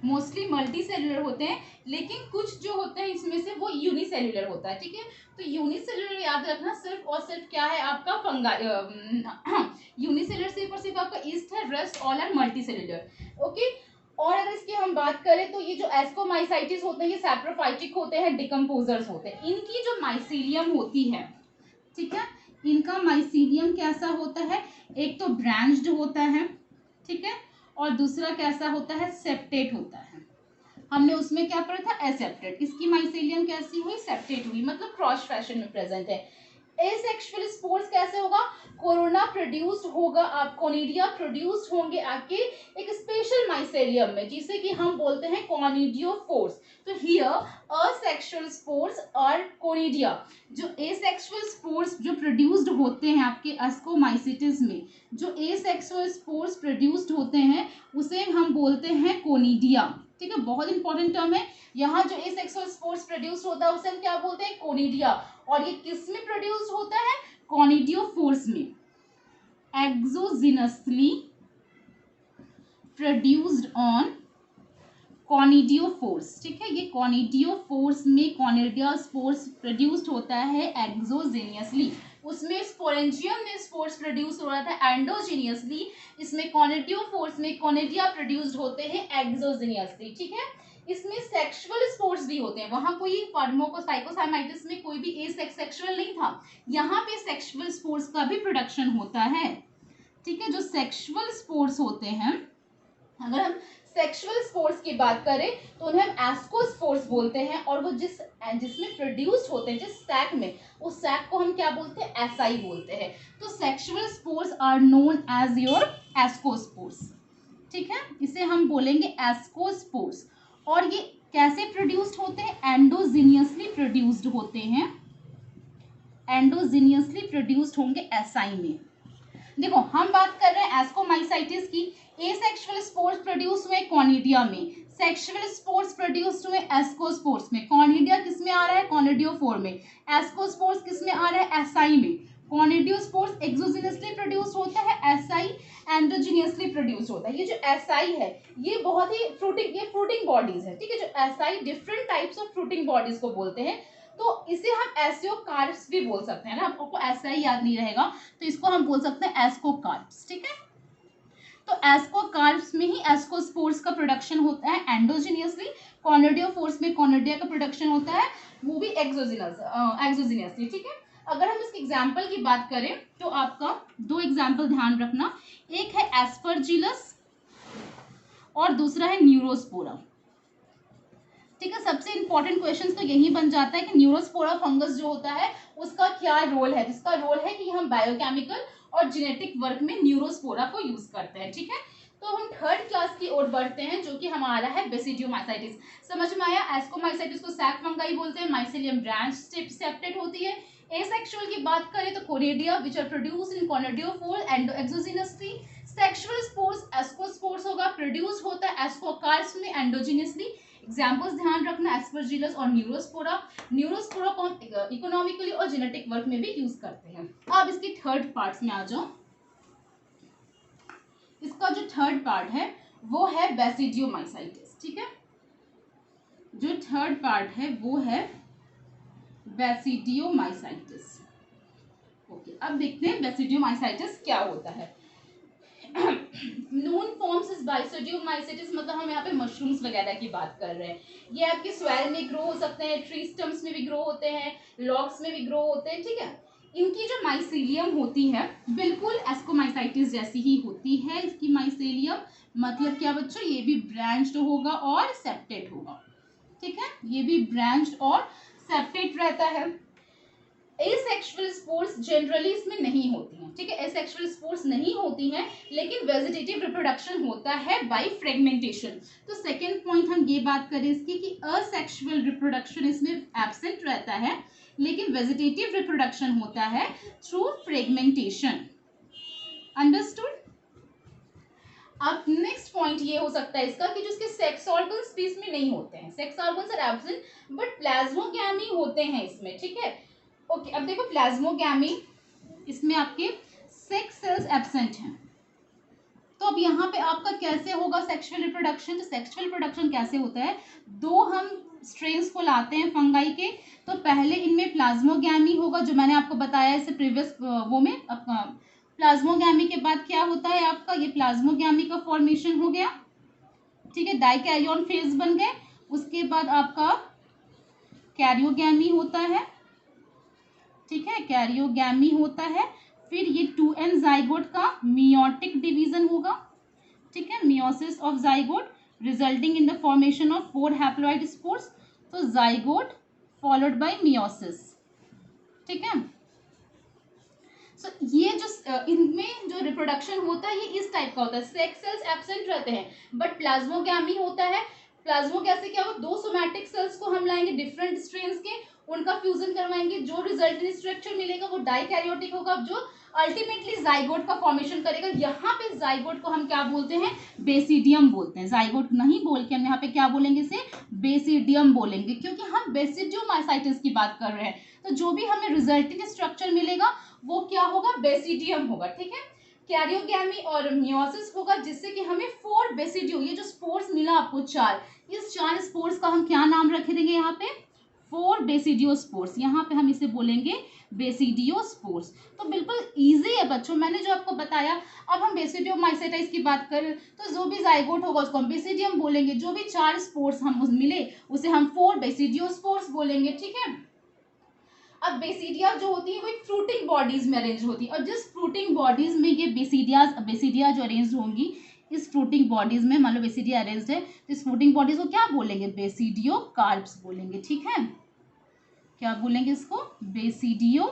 Mostly multi cellular होते हैं, लेकिन कुछ जो होते हैं इसमें से वो यूनिसेल्युलर होता है, ठीक है। तो यूनिसेल्युलर याद रखना सिर्फ और सिर्फ क्या है आपका फंगाई यूनिसेल्युलर सिर्फ आपका ईस्ट है, rest all are multicellular, okay. और अगर इसकी हम बात करें तो ये जो एस्कोमाइसाइटिस होते हैं ये सैप्रोफाइटिक होते हैं, डिकम्पोजर्स होते हैं। इनकी जो माइसीलियम होती है, ठीक है, इनका माइसीलियम कैसा होता है, एक तो ब्रांच्ड होता है, ठीक है, और दूसरा कैसा होता है, सेप्टेट होता है। हमने उसमें क्या पढ़ा था, एसेप्टेट। इसकी माइसीलियम कैसी हुई, सेप्टेट हुई, मतलब क्रॉस फैशन में प्रेजेंट है। एसेक्सुअल स्पोर्स कैसे होगा, कोरोना प्रोड्यूस्ड होगा, आप कोनिडिया प्रोड्यूस्ड होंगे आपके एक स्पेशल माइसेलियम में, जिसे कि हम बोलते हैं कोनिडियोफोर्स। तो हियर असेक्सुअल स्पोर्स और कोनिडिया, जो एसेक्सुअल स्पोर्स जो प्रोड्यूस्ड होते हैं आपके एस्कोमाइसिटिस में, जो एसेक्सुअल स्पोर्स प्रोड्यूस्ड होते हैं उसे हम बोलते हैं कोनिडिया, ठीक है। बहुत इंपॉर्टेंट टर्म है। यहाँ जो एसेक्सुअल स्पोर्स प्रोड्यूस होता है उसे हम क्या बोलते हैं, कोनिडिया। और ये किस में प्रोड्यूस होता है, कोनिडियोफोर्स में, एक्सोजिनसली प्रोड्यूस्ड ऑन कॉनिडियोफोर्स, ठीक है। ये कॉनिडियोफोर्स में कॉनिडियोस्पोर्स प्रोड्यूस्ड होता है एक्सोजेनियसली, उसमें स्पोरेंजियम में स्पोर्स प्रोड्यूस हो रहा था एंडोजीनियसली, इसमें कॉनिडियोफोर्स में कॉनिडिया प्रोड्यूस्ड होते हैं एक्सोजेनियसली, ठीक है। इसमें सेक्सुअल स्पोर्स भी होते हैं, वहां कोई फार्माकोसाइकोसाइमाइटिस में कोई भी एसेक्सुअल नहीं था, यहाँ पे सेक्सुअल स्पोर्स का भी प्रोडक्शन होता है, ठीक है। जो सेक्सुअल स्पोर्स होते हैं, अगर हम सेक्सुअल स्पोर्स की बात करें तो उन्हें हम एस्कोस्पोर्स बोलते हैं, और वो जिसमें प्रोड्यूस्ड होते हैं, जिस सैक में, उस सैक को हम क्या बोलते हैं, एसाई बोलते हैं। तो sexual spores are known as your ascospores, ठीक है, इसे हम बोलेंगे एस्कोस्पोर्स। और ये कैसे प्रोड्यूस्ड होते हैं, एंडोजीनियसली प्रोड्यूस्ड होते हैं, एंडोजीनियसली प्रोड्यूस्ड होंगे एसाई में। देखो हम बात कर रहे हैं एस्कोमाइसाइटिस की, एसेक्सुअल स्पोर्स प्रोड्यूस हुए कॉनिडिया में, सेक्सुअल स्पोर्स प्रोड्यूस हुए एस्कोस्पोर्स में। कॉनिडिया किस में आ रहा है, कॉनिडियोफोर में। एस्कोस्पोर्स किस में आ रहा है, एसाई में। कॉनिडियोस्पोर्स एक्सोजिनसली प्रोड्यूस होता है, एसाई एंडोजिनियसली प्रोड्यूस होता है। ये जो एसाई है ये बहुत ही फ्रूटिंग बॉडीज है, ठीक है। जो acai different types of fruiting bodies को बोलते हैं, तो इसे हम एसियोकार्प्स भी बोल सकते हैं ना, आपको ऐसा ही याद नहीं रहेगा तो इसको हम बोल सकते हैं एस्कोकार्प्स, ठीक है। तो एस्कोकार्प्स में ही एस्कोस्पोर्स का प्रोडक्शन होता है एंडोजिनियसली, कॉनिडियोफोर्स में कॉनिडिया का प्रोडक्शन होता है, वो भी एक्सोजिनियसली, ठीक है। अगर हम इसके एग्जाम्पल की बात करें तो आपका दो एग्जाम्पल ध्यान रखना, एक है एस्परजिलस और दूसरा है न्यूरोस्पोरा, ठीक है। सबसे इंपॉर्टेंट क्वेश्चन तो यही बन जाता है कि न्यूरोस्पोरा फंगस जो होता है उसका क्या रोल है, जिसका रोल है कि हम बायोकेमिकल और जेनेटिक वर्क में न्यूरोस्पोरा को यूज करते हैं, ठीक है। तो हम थर्ड क्लास की ओर बढ़ते हैं जो कि हमारा है बेसिडियोमाइसाइटिस। समझ में आया, एस्कोमाइसाइटिस को सैक फंगाई बोलते हैं, माइसेलियम ब्रांच सेप्टेट होती है। एसेक्सुअल की बात करें तो conidia which are produce in conidiophore and exogenously. Sexual spores ascospores होगा, प्रोड्यूस होता है एस्कोकार्प्स में एंडोजिनियसली। एग्जाम्पल्स ध्यान रखना, एस्परजिलस और न्यूरोस्पोरा। न्यूरोस्पोरा को हम इकोनॉमिकली और जेनेटिक वर्क में भी यूज करते हैं। अब इसकी थर्ड पार्ट्स में आ जाओ। इसका जो थर्ड पार्ट है वो है बेसिडियोमाइसाइटिस, ठीक है। जो थर्ड पार्ट है वो है बेसिडियोमाइसाइटिस, ओके। अब देखते हैं बेसिडियोमाइसाइटिस क्या होता है। नून फॉर्म्स इज बाइसिडियोमाइसिटिस, मतलब हम यहाँ पे मशरूम्स वगैरह की बात कर रहे हैं। ये आपके सॉइल में ग्रो हो सकते हैं, ट्री स्टम्स में भी ग्रो होते हैं, लॉग्स में भी ग्रो होते हैं, ठीक है। इनकी जो माइसीलियम होती है बिल्कुल एस्कोमाइसाइटिस जैसी ही होती है। इसकी माइसीलियम मतलब क्या बच्चों, ये भी ब्रांच्ड होगा और सेप्टेट होगा, ठीक है। ये भी ब्रांच्ड और सेप्टेट रहता है। एसेक्सुअल स्पोर्स जनरली इसमें नहीं होती हैं, ठीक है। एसेक्सुअल स्पोर्स नहीं होती हैं, लेकिन वेजिटेटिव रिप्रोडक्शन होता है बाय फ्रेगमेंटेशन। तो सेकेंड पॉइंट हम ये बात करें इसकी कि असेक्सुअल रिप्रोडक्शन इसमें एब्सेंट रहता है, लेकिन वेजिटेटिव रिप्रोडक्शन होता है थ्रू फ्रेगमेंटेशन। अंडरस्टूड। अब नेक्स्ट पॉइंट ये हो सकता है इसका कि जो इसके सेक्स ऑर्गन्स भी इसमें नहीं होते हैं, sex organs are absent but plasmogamy होते हैं इसमें, ठीक है। ओके, अब देखो प्लाज्मोगैमी, इसमें आपके सेक्स सेल्स एब्सेंट हैं, तो अब यहाँ पे आपका कैसे होगा सेक्सुअल रिप्रोडक्शन? तो सेक्सुअल रिप्रोडक्शन कैसे होता है, दो हम स्ट्रेन्स को लाते हैं फंगाई के, तो पहले इनमें प्लाज्मोगैमी होगा, जो मैंने आपको बताया इससे प्रीवियस वो में। प्लाज्मोगैमी के बाद क्या होता है आपका, ये प्लाज्मोगैमी का फॉर्मेशन हो गया, ठीक है, डाइकैरियोन फेज बन गए। उसके बाद आपका कैरियोगैमी होता है, ठीक है, कैरियोगैमी होता है। फिर ये 2n जाइगोट का मियोटिक डिवीजन होगा, ठीक है, meiosis of zygote resulting in the formation of 4 haploid spores. तो जाइगोट फॉलोड बाय मियोसिस, ठीक है। सो ये जो इनमें जो रिप्रोडक्शन होता है ये इस टाइप का होता है, सेक्स सेल्स एब्सेंट रहते हैं, बट प्लाज्मोगैमी होता है। प्लाज्मो कैसे क्या होगा, दो सोमैटिक सेल्स को हम लाएंगे डिफरेंट स्ट्रेन्स के, उनका फ्यूजन करवाएंगे, जो रिजल्टेंट स्ट्रक्चर मिलेगा वो डाइकैरियोटिक होगा, जो अल्टीमेटली जाइगोट का फॉर्मेशन करेगा। यहाँ पे जाइगोट को हम क्या बोलते हैं, बेसिडियम बोलते हैं। जाइगोट नहीं बोल के हम यहाँ पे क्या बोलेंगे, इसे बेसिडियम बोलेंगे, क्योंकि हम बेसिडियोमाइसाइटिस की बात कर रहे हैं। तो जो भी हमें रिजल्टेंट स्ट्रक्चर मिलेगा वो क्या होगा, बेसिडियम होगा, ठीक है। कैरियोगैमी और मियोसिस होगा, जिससे कि हमें 4 बेसिडियो, ये जो स्पोर्स मिला आपको 4, इस 4 स्पोर्स का हम क्या नाम रख देंगे यहाँ पे, 4 बेसिडियो स्पोर्स, यहाँ पे हम इसे बोलेंगे बेसिडियो स्पोर्स। तो बिल्कुल इजी है बच्चों, मैंने जो आपको बताया। अब हम बेसिडियोमाइसेटाइस की बात करें तो जो भी जाइगोट होगा उसको हम बेसिडियम बोलेंगे, जो भी 4 स्पोर्स हम मिले उसे हम 4 बेसिडियो स्पोर्स बोलेंगे, ठीक है। अब बेसिडिया जो होती है वो एक फ्रूटिंग बॉडीज में अरेंज होती है, और जिस फ्रूटिंग बॉडीज में ये बेसिडिया जो अरेंज होंगी, इस फ्रूटिंग बॉडीज में मान लो बेसिडिया अरेंज्ड है, तो इस फ्रूटिंग बॉडीज को क्या बोलेंगे, बेसिडियो कार्प्स बोलेंगे, ठीक है। क्या बोलेंगे इसको, बेसिडियो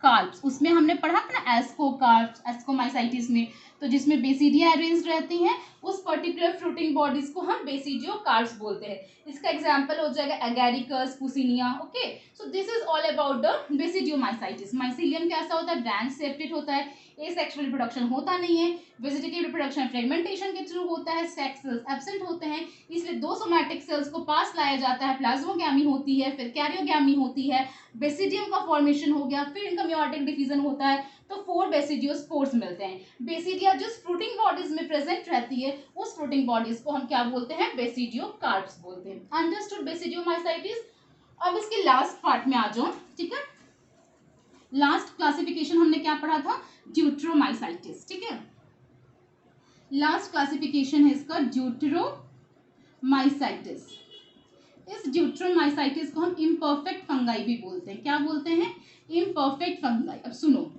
कार्प्स। उसमें हमने पढ़ा था ना एस्कोकार्प्स, एस्कोमाइसाइटिस में, तो जिसमें बेसिडिया अरेंज्ड रहती हैं उस पर्टिकुलर फ्रूटिंग बॉडीज को हम बेसिडियो कार्प्स बोलते हैं। इसका एग्जांपल हो जाएगा agaricus, puccinia, okay. So this is all about the basidiomycetes. Mycelium कैसा होता है, ब्रांच सेप्टेड होता है, एसेक्सुअल रिप्रोडक्शन होता नहीं है, वेजिटेटिव रिप्रोडक्शन फ्रेगमेंटेशन के थ्रू होता है, सेक्स सेल्स एब्सेंट होते हैं, इसलिए दो सोमैटिक सेल्स को पास लाया जाता है, प्लाज्मोगैमी होती है, फिर कैरियोगैमी होती है, बेसिडियम का फॉर्मेशन हो गया, फिर इनका मियोटिक डिफिजन होता है, तो 4 बेसिडियो स्पोर्स मिलते हैं। बेसिडिया जिस फ्रूटिंग बॉडीज में प्रेजेंट रहती है उस फ्रूटिंग बॉडीज को हम क्या बोलते हैं, बेसिडियो कार्प्स बोलते हैं। अंडरस्टूड बेसिडियोमाइसाइटिस। अब इसके लास्ट पार्ट में आ जाओ, ठीक है। लास्ट क्लासिफिकेशन हमने क्या पढ़ा था, ड्यूट्रोमाइसाइटिस, ठीक है। लास्ट क्लासिफिकेशन है इसका ड्यूट्रोमाइसाइटिस। इस ड्यूट्रोमाइसाइटिस को हम इम्परफेक्ट फंगाई भी बोलते हैं। क्या बोलते हैं, इम्परफेक्ट फंगाई। अब सुनो,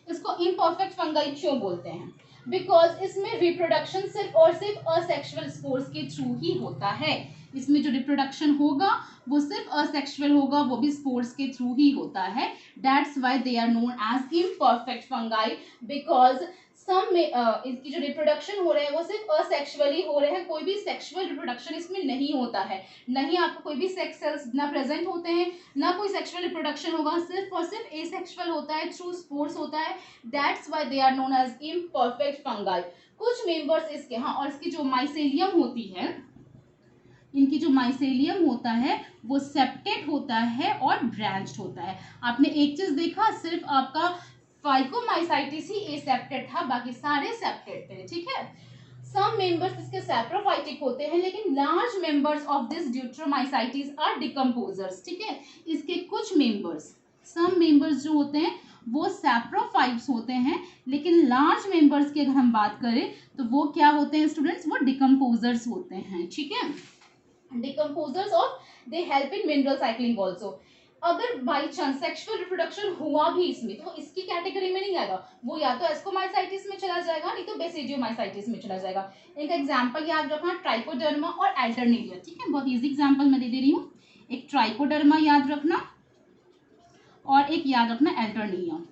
इसको इम्परफेक्ट फंगाई क्यों बोलते हैं, बिकॉज इसमें रिप्रोडक्शन सिर्फ और सिर्फ असेक्सुअल स्पोर्स के थ्रू ही होता है। इसमें जो रिप्रोडक्शन होगा वो सिर्फ असेक्सुअल होगा, वो भी स्पोर्स के थ्रू ही होता है। That's why they are known as imperfect fungi, because some में इसकी जो रिप्रोडक्शन हो रहे हैं वो सिर्फ असेक्सुअली हो रहे हैं, कोई भी सेक्सुअल रिप्रोडक्शन इसमें नहीं होता है, नहीं आपको कोई भी सेक्स सेल्स ना प्रेजेंट होते हैं, ना कोई सेक्सुअल रिप्रोडक्शन होगा, सिर्फ और सिर्फ एसेक्सुअल होता है, थ्रू स्पोर्स होता है। That's why they are known as imperfect fungi. कुछ मेंबर्स इसके, हाँ, और इसकी जो माइसेलियम होती है, इनकी जो माइसेलियम होता है वो सेप्टेड होता है और ब्रांच्ड होता है। आपने एक चीज देखा, सिर्फ आपका फाइकोमाइसाइटिस ही एसेप्टेड था, बाकी सारे सेप्टेड थे, ठीक है। सम मेंबर्स इसके सैप्रोफाइटिक होते हैं, लेकिन large members of this deuteromycetes are decomposers, ठीक है। इसके कुछ मेंबर्स, सम मेंबर्स जो होते हैं वो सैप्रोफाइट्स होते हैं, लेकिन लार्ज मेंबर्स की अगर हम बात करें तो वो क्या होते हैं स्टूडेंट्स, वो डिकम्पोजर्स होते हैं, ठीक है। Decomposers of, they help in mineral cycling also. अगर बाई चांस सेक्सुअल रिप्रोडक्शन हुआ भी इसमें तो इसकी कैटेगरी में नहीं आएगा, वो या तो एस्कोमाइसाइटिस में चला जाएगा, नहीं तो बेसिडियोमाइसाइटिस में चला जाएगा। एक एग्जांपल याद रखना, ट्राइकोडर्मा और एल्टरनेरिया, ठीक है। बहुत इजी एग्जांपल मैं दे रही हूँ। एक ट्राइकोडर्मा याद रखना और एक याद रखना एल्टरनेरिया,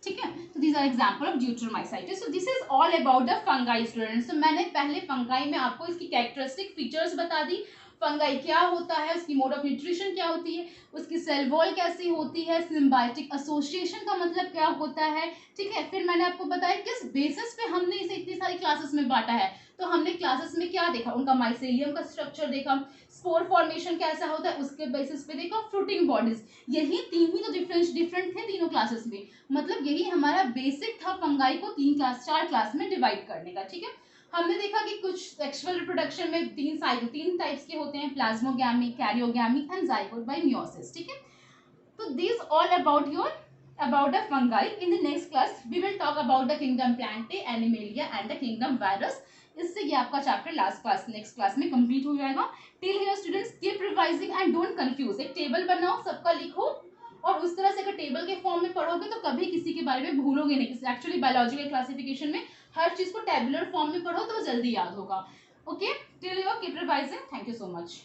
ठीक है। तो these are example of deuteromycetes. So this is all about the fungi students. तो मैंने पहले फंगाई में आपको इसकी कैरेक्टरिस्टिक फीचर्स बता दी, फंगाई क्या होता है, उसकी मोड ऑफ न्यूट्रिशन क्या होती है, उसकी सेल वॉल कैसी होती है, सिम्बायोटिक एसोसिएशन का मतलब क्या होता है, ठीक है। फिर मैंने आपको बताया किस बेसिस पे हमने इसे इतनी सारी क्लासेस में बांटा है। तो हमने क्लासेस में क्या देखा, उनका माइसेलियम का स्ट्रक्चर देखा, स्पोर फॉर्मेशन कैसा होता है उसके बेसिस पे देखो फ्रूटिंग बॉडीज, यही तीन ही तो डिफरेंट थे तीनों क्लासेस में, मतलब यही हमारा बेसिक था फंगाई को चार क्लास में डिवाइड करने का, ठीक है। हमने देखा कि कुछ सेक्सुअल रिप्रोडक्शन में तीन टाइप्स के होते हैं, plasmogamy, karyogamy and zygote bye meiosis, ठीक है। तो this all about the fungi. In the next class we will talk about the kingdom Plantae, Animalia and the kingdom Virus. इससे ये आपका चैप्टर नेक्स्ट क्लास में कंप्लीट हो जाएगा। Till here students keep revising and don't confuse. एक table बनाओ, सबका लिखो, और उस तरह से अगर टेबल के फॉर्म में पढ़ोगे तो कभी किसी के बारे में भूलोगे नहीं। एक्चुअली बायोलॉजिकल क्लासिफिकेशन में हर चीज को टेबुलर फॉर्म में पढ़ो तो जल्दी याद होगा। Okay, till here keep revising. Thank you so much.